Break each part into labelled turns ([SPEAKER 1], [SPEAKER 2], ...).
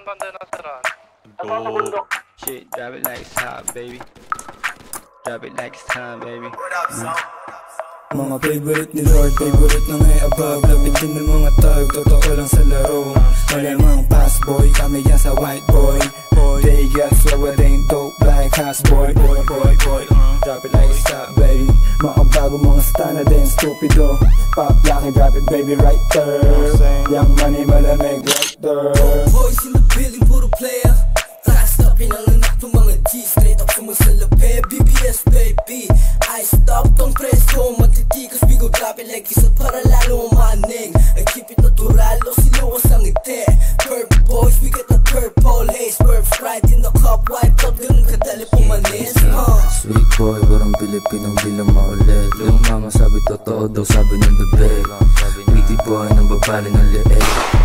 [SPEAKER 1] banda ng tirahan.
[SPEAKER 2] Go. Shit, drop it like it's hot, baby. Drop it like it's time, baby.
[SPEAKER 3] Mga favorite ni Lord, favorite na ngay above. Lapit din ng mga tag, totoo lang sa laro. Malamang pass boy, kami yan sa white boy. They got slower than dope like house boy. Drop it like it's hot, baby. Mga bago, mga stana din, stupido. Pop laki, drop it baby right there. Young money, malamig right there.
[SPEAKER 4] Boys in the building, puro player. Last up, pinanganak ng mga G. Straight up sumasalape, BBS baby. I stop, don't press ko, matitikas. We go drop it like isa para lalo umaning. I keep it natural, o siluwas ang ngiti. Purple boys, we get the purple haze. Purple Sprite in the cup, wiped out, ganun kadali pumanis.
[SPEAKER 5] Sweet boy, parang Pilipinong di lang maulit. Yung mama sabi totoo daw, sabi ng bebe. Witty boy, nang babali ng leeg.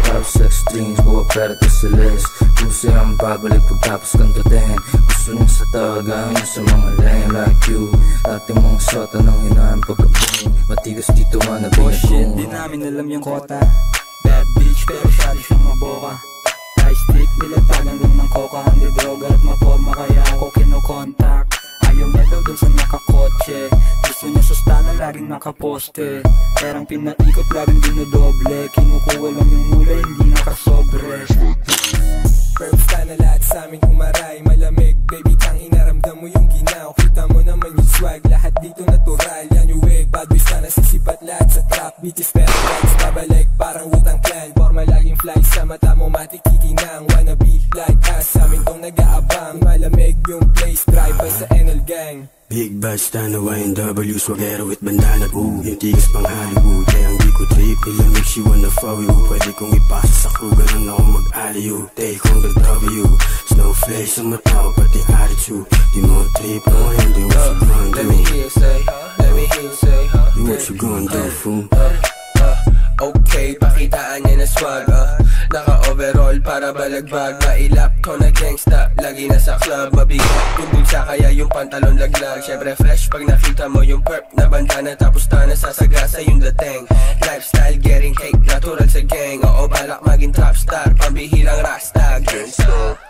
[SPEAKER 5] Top sex dreams, buwa pera to sa list. Puso ang babalik pagtapos kantatin. Gusto niyang sa tagayan niya sa mga lane like you. Ating mga sota nang hinaan pagkabing. Matigas dito man na
[SPEAKER 3] Oh shit, di namin alam yung kota. Bad bitch, pero syari siyang maboka. High stick, nilatagan lang ng coca. Hindi droga at maporma, kaya ako kinokontak. Ayaw niya daw dun sa nakakotse. Gusto niya sa stana, laging nakaposte. Perang pinaikot, laging dinodoble. Kinukuha lang yung mula, hindi nakasobre. Perps ka na lahat sa amin umaray. Malamig, baby, tang inaramdam mo yung ginaw. Kita mo naman yung swag, lahat dito natural. Yan yung wig, bad boys ka nasisipat lahat sa trap. Bitches pero guys, babalik parang Wu-Tang Clan. Forma laging fly sa mata mo, matikikinang. Wanna be like us, sa amin tong nag-aabang. Malamig yung place, drive by sa NL Gang.
[SPEAKER 6] Big bad stand away in W, swagero with bandana. Ooh, yung tigas pang Hollywood. Kaya ang di ko trip, nilamig she wanna follow you. Pwede kong ipasa sa crew, ganun ako mag-aliyu. Take on the W, snowflake sa mata ko, pati attitude. Di mo trip, oh, hindi what you gonna do.
[SPEAKER 4] Let me hear you say, let me hear you say,
[SPEAKER 6] You what you gonna do, fool?
[SPEAKER 4] Okay, pakitaan niya na swag, naka-overall para balagbag. Mailap ko na gangsta, lagi na sa club. Mabigat yung bulsa, kaya yung pantalon laglag. Syempre fresh pag nakita mo yung perp na bandana. Tapos na sasagasa yung dating. Lifestyle, getting cake, natural sa gang. Oo, balak maging top star, pambihirang rasta. Gangsta